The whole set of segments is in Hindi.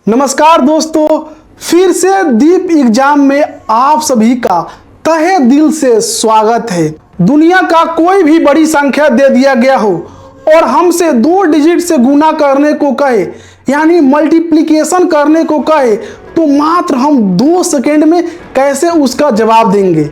नमस्कार दोस्तों, फिर से दीप एग्जाम में आप सभी का तहे दिल से स्वागत है। दुनिया का कोई भी बड़ी संख्या दे दिया गया हो और हमसे 2 डिजिट से गुना करने को कहे, यानी मल्टीप्लिकेशन करने को कहे, तो मात्र हम 2 सेकेंड में कैसे उसका जवाब देंगे।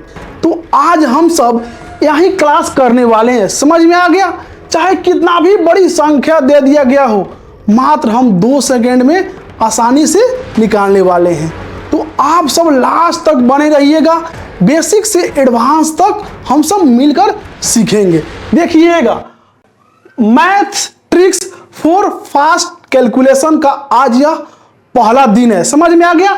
तो आज हम सब यही क्लास करने वाले हैं। समझ में आ गया? चाहे कितना भी बड़ी संख्या दे दिया गया हो, मात्र हम 2 सेकेंड में आसानी से निकालने वाले हैं। तो आप सब लास्ट तक बने रहिएगा, बेसिक से एडवांस तक हम सब मिलकर सीखेंगे। देखिएगा, math tricks for fast calculation का आज यह पहला दिन है। समझ में आ गया?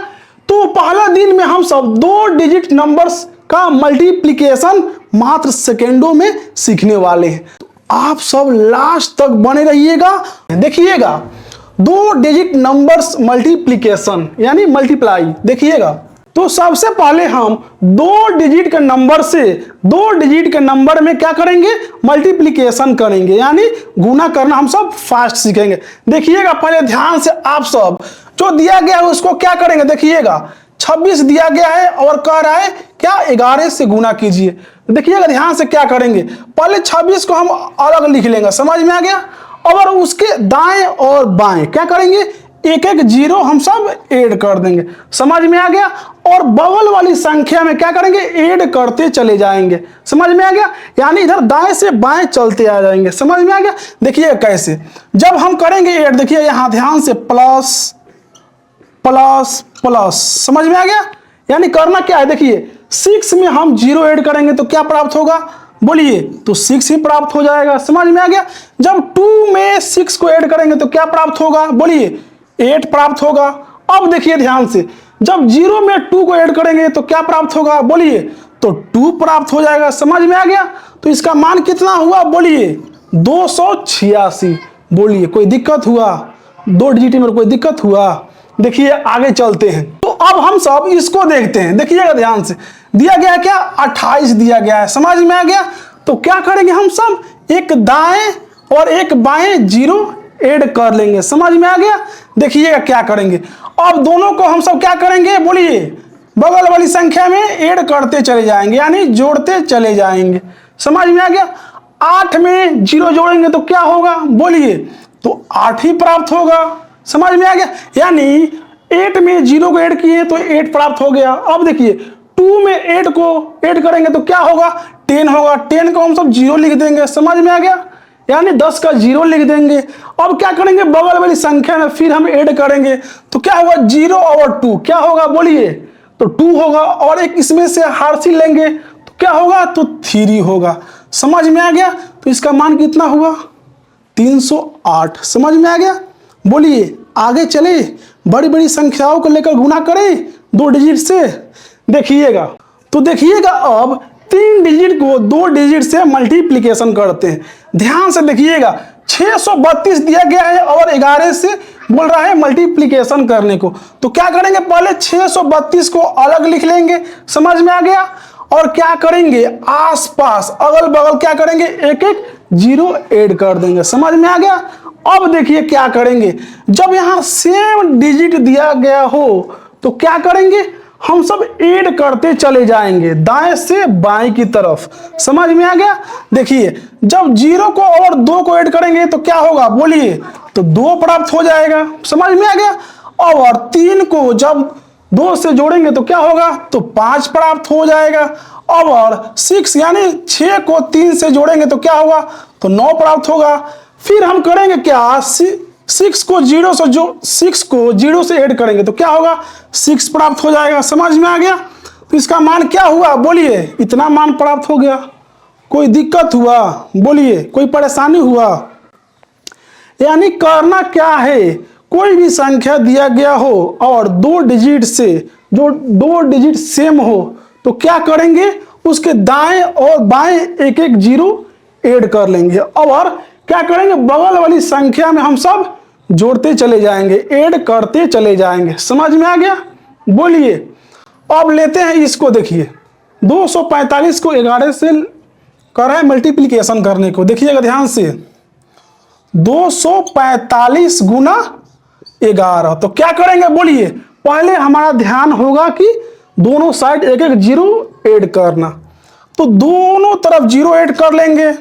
तो पहला दिन में हम सब 2 डिजिट नंबर्स का मल्टीप्लिकेशन मात्र सेकेंडों में सीखने वाले हैं। तो आप सब लास्ट तक बने रहिएगा। देखिएगा, 2 डिजिट नंबर्स मल्टीप्लिकेशन यानी मल्टीप्लाई। देखिएगा, तो सबसे पहले हम 2 डिजिट के नंबर से 2 डिजिट के नंबर में क्या करेंगे? मल्टीप्लिकेशन करेंगे, यानी गुना करना हम सब फास्ट सीखेंगे। देखिएगा, पहले ध्यान से आप सब जो दिया गया है उसको क्या करेंगे। देखिएगा, 26 दिया गया है और कह रहा है क्या 11 से गुना कीजिए। देखिएगा ध्यान से क्या करेंगे, पहले 26 को हम अलग लिख लेंगे। समझ में आ गया? और उसके दाएं और बाएं क्या करेंगे? एक एक जीरो हम सब ऐड कर देंगे। समझ में आ गया? और बगल वाली संख्या में क्या करेंगे? ऐड करते चले जाएंगे। समझ में आ गया? यानी इधर दाएं से बाएं चलते आ जाएंगे। समझ में आ गया? देखिए कैसे जब हम करेंगे ऐड, देखिए यहां ध्यान से प्लस प्लस प्लस। समझ में आ गया? यानी करना क्या है, देखिए 6 में हम 0 ऐड करेंगे तो क्या प्राप्त होगा? बोलिए, तो 6 ही प्राप्त हो जाएगा। समझ में आ गया? जब 2 में 6 को ऐड करेंगे तो क्या प्राप्त होगा? बोलिए, 8 प्राप्त होगा। अब देखिए ध्यान से, जब 0 में 2 को ऐड करेंगे तो क्या प्राप्त होगा? बोलिए, तो 2 प्राप्त हो जाएगा। समझ में आ गया? तो इसका मान कितना हुआ? बोलिए, 286। बोलिए, कोई दिक्कत हुआ? 2 डिजिट में कोई दिक्कत हुआ? देखिए आगे चलते हैं। तो अब हम सब इसको देखते हैं। देखिएगा ध्यान से, दिया गया क्या? 28 दिया गया है। समझ में आ गया? तो क्या करेंगे हम सब? एक दाएं और एक बाएं जीरो ऐड कर लेंगे। समझ में आ गया? देखिएगा क्या करेंगे, अब दोनों को हम सब क्या करेंगे? बोलिए, बगल वाली संख्या में ऐड करते चले जाएंगे, यानी जोड़ते चले जाएंगे। समझ में आ गया? 8 में 0 जोड़ेंगे तो क्या होगा? बोलिए, तो 8 ही प्राप्त होगा। समझ में आ गया? यानी 8 में 0 को ऐड किए तो 8 प्राप्त हो गया। अब देखिए 2 में 8 को ऐड करेंगे तो क्या होगा? 10 होगा। 10 को हम सब 0 लिख देंगे। समझ में आ गया? यानी 10 का 0 लिख देंगे। अब क्या करेंगे? बगल वाली संख्या में फिर हम ऐड करेंगे तो क्या होगा? 0 और 2 क्या होगा? बोलिए, तो 2 होगा। और एक इसमें से हार्सी लेंगे तो क्या होगा? तो 3 होगा। समझ में आ गया? तो इसका मान कितना हुआ? 308। समझ में आ गया? बोलिए, आगे चले, बड़ी बड़ी संख्याओं को लेकर गुना करें 2 डिजिट से। देखिएगा, तो देखिएगा अब 3 डिजिट को 2 डिजिट से मल्टीप्लिकेशन करते हैं। ध्यान से देखिएगा, 632 दिया गया है और 11 से बोल रहा है मल्टीप्लिकेशन करने को। तो क्या करेंगे? पहले 632 को अलग लिख लेंगे। समझ में आ गया? और क्या करेंगे? आसपास अगल बगल क्या करेंगे? एक एक जीरो ऐड कर देंगे। समझ में आ गया? अब देखिए क्या करेंगे, जब यहां सेम डिजिट दिया गया हो तो क्या करेंगे? हम सब ऐड करते चले जाएंगे दाएं से बाएं की तरफ। समझ में आ गया? देखिए, जब 0 को और 2 को ऐड करेंगे तो क्या होगा? बोलिए, तो 2 प्राप्त हो जाएगा। समझ में आ गया? और 3 को जब 2 से जोड़ेंगे तो क्या होगा? तो 5 प्राप्त हो जाएगा। और 6 यानी 6 को 3 से जोड़ेंगे तो क्या होगा? तो 9 प्राप्त होगा। फिर हम करेंगे क्या? 6 को 0 से ऐड करेंगे तो क्या होगा? 6 प्राप्त हो जाएगा। समझ में आ गया? तो इसका मान क्या हुआ? बोलिए, इतना मान प्राप्त हो गया। कोई दिक्कत हुआ? बोलिए, कोई परेशानी हुआ? यानी करना क्या है, कोई भी संख्या दिया गया हो और 2 डिजिट से जो 2 डिजिट सेम हो तो क्या करेंगे? उसके दाएं और बाएं एक एक जीरो ऐड कर लेंगे और क्या करेंगे? बगल वाली संख्या में हम सब जोड़ते चले जाएंगे, ऐड करते चले जाएंगे। समझ में आ गया? बोलिए, अब लेते हैं इसको। देखिए, 245 को 11 से कर रहा है मल्टीप्लिकेशन करने को। देखिएगा ध्यान से, 245 गुना 11। तो क्या करेंगे बोलिए, पहले हमारा ध्यान होगा कि दोनों साइड एक एक जीरो ऐड करना, तो दोनों तरफ जीरो ऐड कर लेंगे।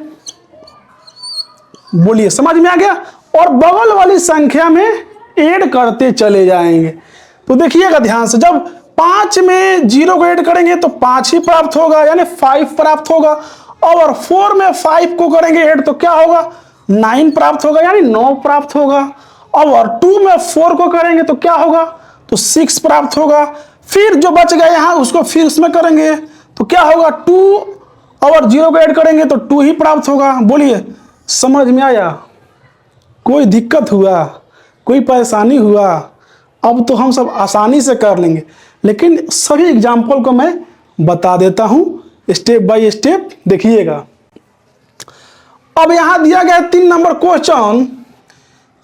बोलिए समझ में आ गया। और बगल वाली संख्या में ऐड करते चले जाएंगे। तो देखिएगा ध्यान से, जब 5 में जीरो को ऐड करेंगे तो 5 ही प्राप्त होगा, यानी 5 प्राप्त होगा। और 4 में 5 को करेंगे ऐड तो क्या होगा, 9 प्राप्त होगा, यानी 9 प्राप्त होगा। और 2 में 4 को करेंगे तो क्या होगा, तो 6 प्राप्त होगा। फिर जो बच गया यहाँ उसको फिर उसमें करेंगे तो क्या होगा, 2 और 0 को ऐड करेंगे तो 2 ही प्राप्त होगा। बोलिए समझ में आया, कोई दिक्कत हुआ, कोई परेशानी हुआ? अब तो हम सब आसानी से कर लेंगे, लेकिन सभी एग्जाम्पल को मैं बता देता हूं स्टेप बाय स्टेप, देखिएगा। अब यहां दिया गया 3 नंबर क्वेश्चन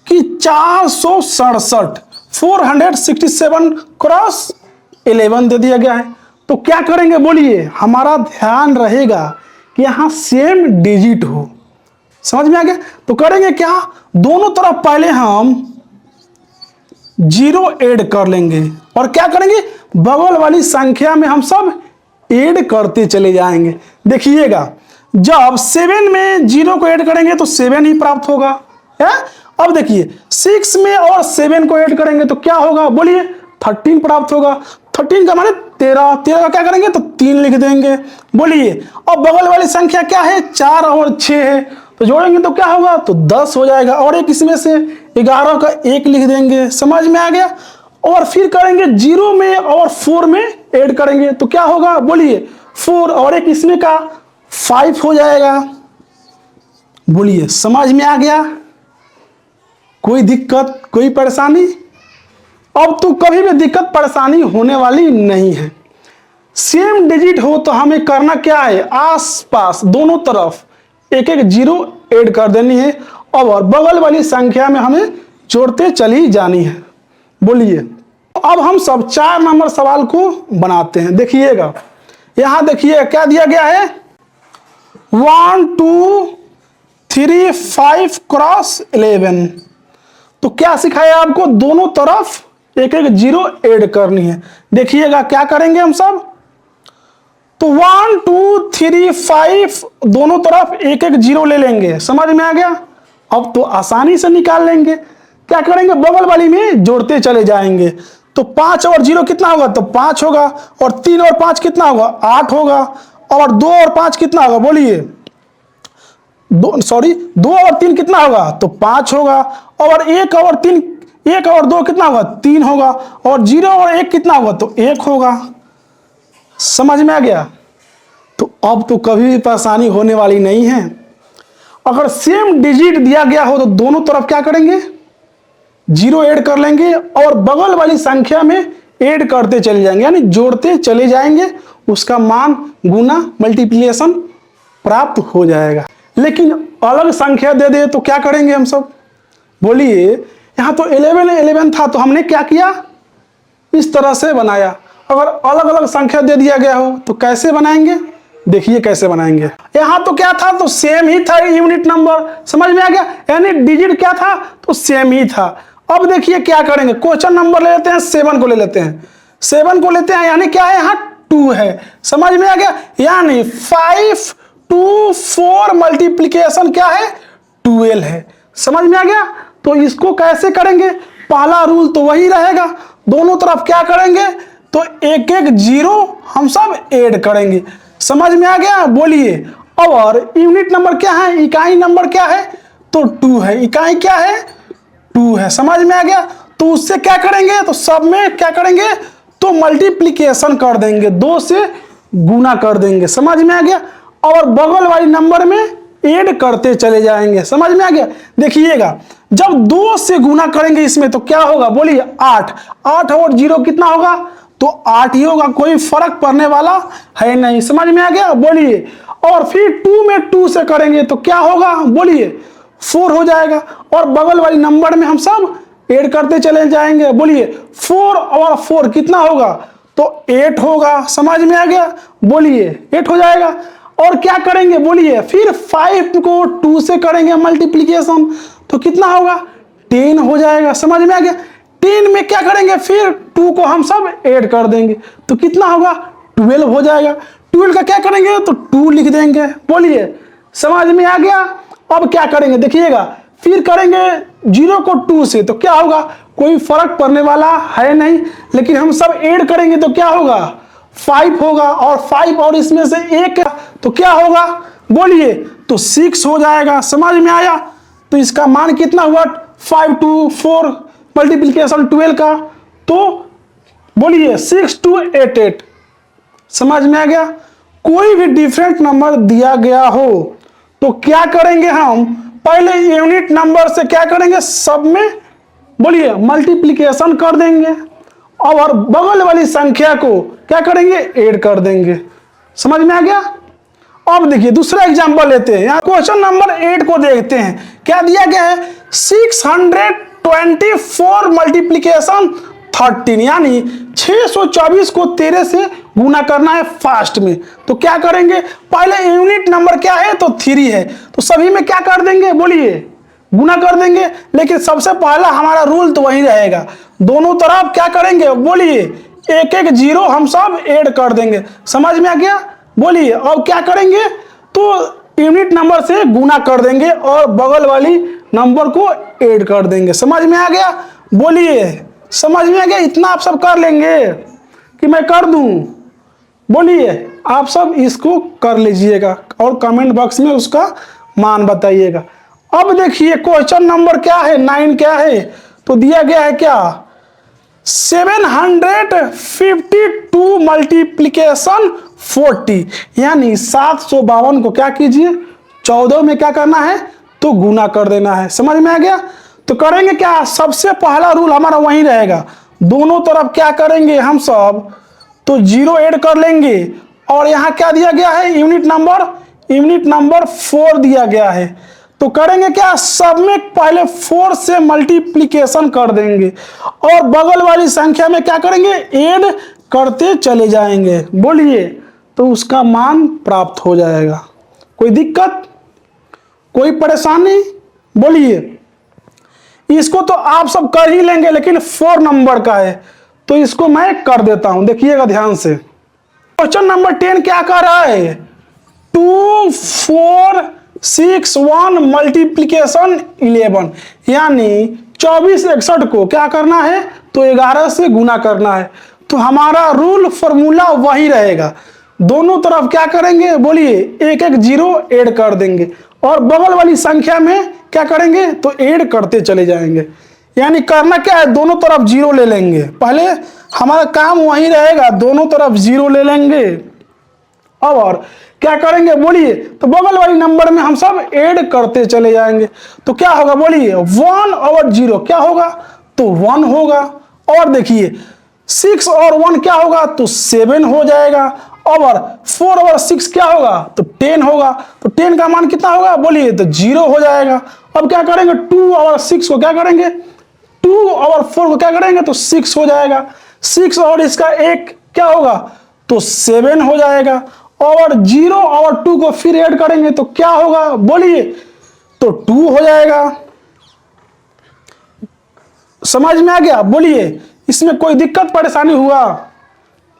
कि 467 467 क्रॉस 11 दे दिया गया है। तो क्या करेंगे बोलिए, हमारा ध्यान रहेगा कि यहां सेम डिजिट हो। समझ में आ गया। तो करेंगे क्या, दोनों तरफ पहले हम जीरो ऐड कर लेंगे और क्या करेंगे, बगल वाली संख्या में हम सब ऐड करते चले जाएंगे। देखिएगा, जब 7 में जीरो को ऐड करेंगे तो 7 ही प्राप्त होगा है। अब देखिए 6 में और 7 को ऐड करेंगे तो क्या होगा बोलिए, 13 प्राप्त होगा। 13 का माने 13, 13 का क्या करेंगे तो 3 लिख देंगे। बोलिए अब बगल वाली संख्या क्या है, 4 और 6 है, तो जोड़ेंगे तो क्या होगा, तो 10 हो जाएगा। और एक इसमें से 11 का 1 लिख देंगे। समझ में आ गया। और फिर करेंगे 0 में और 4 में ऐड करेंगे तो क्या होगा बोलिए, 4 और एक इसमें का 5 हो जाएगा। बोलिए समझ में आ गया, कोई दिक्कत कोई परेशानी? अब तो कभी भी दिक्कत परेशानी होने वाली नहीं है। सेम डिजिट हो तो हमें करना क्या है, आसपास दोनों तरफ एक एक जीरो ऐड कर देनी है और बगल वाली संख्या में हमें जोड़ते चली जानी है। बोलिए अब हम सब 4 नंबर सवाल को बनाते हैं। देखिएगा यहां देखिए क्या दिया गया है, 1 2 3 5 क्रॉस 11। तो क्या सिखाया आपको, दोनों तरफ एक एक जीरो ऐड करनी है। देखिएगा क्या करेंगे हम सब, तो 1 2 3 5 दोनों तरफ एक एक जीरो ले लेंगे। समझ में आ गया। अब तो आसानी से निकाल लेंगे। क्या करेंगे, बगल वाली में जोड़ते चले जाएंगे। तो 5 और 0 कितना होगा, तो 5 होगा। और 3 और 5 कितना होगा, 8 होगा। और 2 और 5 कितना होगा बोलिए, 2 और 3 कितना होगा, तो 5 होगा। और 1 और 3, 1 और 2 कितना होगा, 3 होगा। और 0 और 1 कितना होगा, तो 1 होगा। समझ में आ गया। तो अब तो कभी भी परेशानी होने वाली नहीं है। अगर सेम डिजिट दिया गया हो तो दोनों तरफ क्या करेंगे, जीरो ऐड कर लेंगे और बगल वाली संख्या में ऐड करते चले जाएंगे, यानी जोड़ते चले जाएंगे। उसका मान गुना मल्टीप्लिकेशन प्राप्त हो जाएगा। लेकिन अलग संख्या दे दे तो क्या करेंगे हम सब बोलिए। यहां तो 11 था तो हमने क्या किया, इस तरह से बनाया। अगर अलग अलग संख्या दे दिया गया हो तो कैसे बनाएंगे, देखिए कैसे बनाएंगे। यहां तो क्या था, तो सेम ही था यूनिट नंबर। समझ में आ गया, यानी डिजिट क्या था, तो सेम ही था। अब देखिए क्या करेंगे, क्वेश्चन नंबर ले लेते हैं, 7 को ले लेते हैं। 7 को लेते हैं, यानी क्या है, यहाँ 2 है। समझ में आ गया, यानी 5 2 4 मल्टीप्लीकेशन क्या है, 12 है। समझ में आ गया। तो इसको कैसे करेंगे, पहला रूल तो वही रहेगा, दोनों तरफ क्या करेंगे, तो एक एक जीरो हम सब ऐड करेंगे। समझ में आ गया। बोलिए और यूनिट नंबर क्या है, इकाई नंबर क्या है, तो 2 है। इकाई क्या है, 2 है। समझ में आ गया। तो उससे क्या करेंगे, तो सब में क्या करेंगे, तो मल्टीप्लीकेशन कर देंगे, 2 से गुना कर देंगे। समझ में आ गया। और बगल वाली नंबर में ऐड करते चले जाएंगे। समझ में आ गया। देखिएगा जब 2 से गुना करेंगे इसमें तो क्या होगा बोलिए, 8 और 0 कितना होगा, तो 8 ही होगा, कोई फर्क पड़ने वाला है नहीं। समझ में आ गया। बोलिए और फिर 2 में 2 से करेंगे तो क्या होगा बोलिए, 4 हो जाएगा। और बगल वाली नंबर में हम सब ऐड करते चले जाएंगे। बोलिए 4 और 4 कितना होगा, तो 8 होगा। समझ में आ गया। बोलिए 8 हो जाएगा। और क्या करेंगे बोलिए, फिर 5 को 2 से करेंगे मल्टीप्लीकेशन तो कितना होगा, 10 हो जाएगा। समझ में आ गया। 10 में क्या करेंगे, फिर 2 को हम सब ऐड कर देंगे तो कितना होगा, 12 हो जाएगा। 12 का क्या करेंगे तो 2 लिख देंगे। बोलिए समझ में आ गया। अब क्या करेंगे देखिएगा, फिर करेंगे 0 को 2 से तो क्या होगा, कोई फर्क पड़ने वाला है नहीं, लेकिन हम सब ऐड करेंगे तो क्या होगा, 5 होगा, और 5 और इसमें से 1 तो क्या होगा, बोलिए तो 6 हो जाएगा। समझ में आया। तो इसका मान कितना हुआ, 5 to 4 मल्टीप्लीकेशन 12 का, तो बोलिए 6 to 8। समझ में आ गया। कोई भी डिफरेंट नंबर दिया गया हो तो क्या करेंगे, हम पहले यूनिट नंबर से क्या करेंगे, सब में बोलिए मल्टीप्लीकेशन कर देंगे और बगल वाली संख्या को क्या करेंगे, ऐड कर देंगे। समझ में आ गया। अब देखिए दूसरा एग्जांपल लेते हैं। यहाँ क्वेश्चन नंबर 8 को देखते हैं। क्या दिया गया है, 624 मल्टीप्लीकेशन 13, यानी 624 को 13 से गुना करना है फास्ट में। तो क्या करेंगे, पहले यूनिट नंबर क्या है तो 3 है, तो सभी में क्या कर देंगे, बोलिए गुना कर देंगे। लेकिन सबसे पहला हमारा रूल तो वही रहेगा, दोनों तरफ क्या करेंगे, बोलिए एक एक जीरो हम सब ऐड कर देंगे। समझ में आ गया। बोलिए अब क्या करेंगे, तो यूनिट नंबर से गुना कर देंगे और बगल वाली नंबर को ऐड कर देंगे। समझ में आ गया। बोलिए समझ में आ गया। इतना आप सब कर लेंगे कि मैं कर दूं, बोलिए आप सब इसको कर लीजिएगा और कमेंट बॉक्स में उसका मान बताइएगा। अब देखिए क्वेश्चन नंबर क्या है, 9 क्या है, तो दिया गया है क्या, 752 मल्टीप्लीकेशन 40, यानी 752 को क्या कीजिए, 14 में क्या करना है तो गुना कर देना है। समझ में आ गया। तो करेंगे क्या, सबसे पहला रूल हमारा वही रहेगा, दोनों तरफ क्या करेंगे हम सब तो 0 ऐड कर लेंगे। और यहाँ क्या दिया गया है, यूनिट नंबर 4 दिया गया है, तो करेंगे क्या, सब में पहले 4 से मल्टीप्लीकेशन कर देंगे और बगल वाली संख्या में क्या करेंगे, ऐड करते चले जाएंगे। बोलिए तो उसका मान प्राप्त हो जाएगा। कोई दिक्कत, कोई परेशानी, बोलिए। इसको तो आप सब कर ही लेंगे, लेकिन 4 नंबर का है तो इसको मैं कर देता हूं, देखिएगा ध्यान से। क्वेश्चन नंबर 10 क्या कर रहा है, 2461 मल्टीप्लीकेशन 11, यानी 2461 को क्या करना है तो 11 से गुना करना है। तो हमारा रूल फॉर्मूला वही रहेगा, दोनों तरफ क्या करेंगे, बोलिए एक एक जीरो ऐड कर देंगे और बगल वाली संख्या में क्या करेंगे तो ऐड करते चले जाएंगे। यानी करना क्या है, दोनों तरफ 0 ले लेंगे, पहले हमारा काम वही रहेगा, दोनों तरफ 0 ले लेंगे और क्या करेंगे, बोलिए तो बगल वाली नंबर में हम सब ऐड करते चले जाएंगे। तो क्या होगा, बोलिए 1 और 0 क्या होगा तो 1 होगा। और देखिए 6 और 1 क्या होगा तो 7 हो जाएगा, और 4 और 6 क्या होगा तो 10 होगा। तो 10 का मान कितना होगा, बोलिए तो 0 हो जाएगा। अब क्या करेंगे, 2 और 6 को क्या करेंगे, 2 और 4 को क्या करेंगे तो 6 हो जाएगा। 6 और इसका 1 क्या होगा तो 7 हो जाएगा, और 0 और 2 को फिर ऐड करेंगे तो क्या होगा, बोलिए तो 2 हो जाएगा। समझ में आ गया। बोलिए इसमें कोई दिक्कत परेशानी हुआ,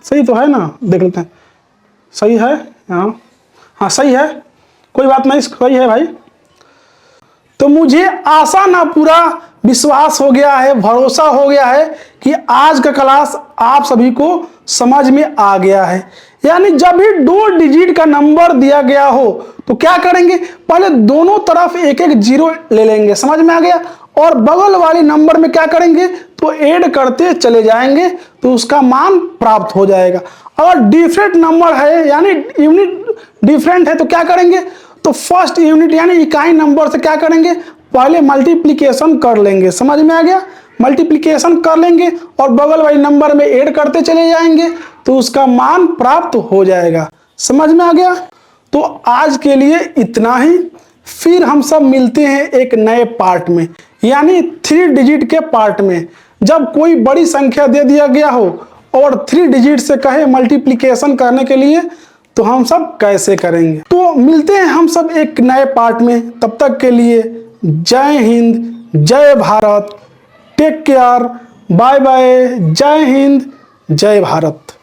सही तो है ना, देख लेते हैं, सही है, हाँ सही है, कोई बात नहीं, सही है भाई। तो मुझे आशा ना पूरा विश्वास हो गया है, भरोसा हो गया है कि आज का क्लास आप सभी को समझ में आ गया है। यानी जब भी 2 डिजिट का नंबर दिया गया हो तो क्या करेंगे, पहले दोनों तरफ एक एक जीरो ले लेंगे। समझ में आ गया। और बगल वाले नंबर में क्या करेंगे तो ऐड करते चले जाएंगे तो उसका मान प्राप्त हो जाएगा। अगर डिफरेंट नंबर है यानी यूनिट डिफरेंट है तो क्या करेंगे, तो फर्स्ट यूनिट यानी इकाई नंबर से क्या करेंगे, पहले मल्टीप्लीकेशन कर लेंगे। समझ में आ गया। मल्टीप्लीकेशन कर लेंगे और बगल वाले नंबर में ऐड करते चले जाएंगे तो उसका मान प्राप्त हो जाएगा। समझ में आ गया। तो आज के लिए इतना ही, फिर हम सब मिलते हैं एक नए पार्ट में, यानी 3 डिजिट के पार्ट में। जब कोई बड़ी संख्या दे दिया गया हो और 3 डिजिट से कहे मल्टीप्लीकेशन करने के लिए तो हम सब कैसे करेंगे। तो मिलते हैं हम सब एक नए पार्ट में। तब तक के लिए जय हिंद, जय Bharat, take care, bye bye. जय हिंद, जय भारत।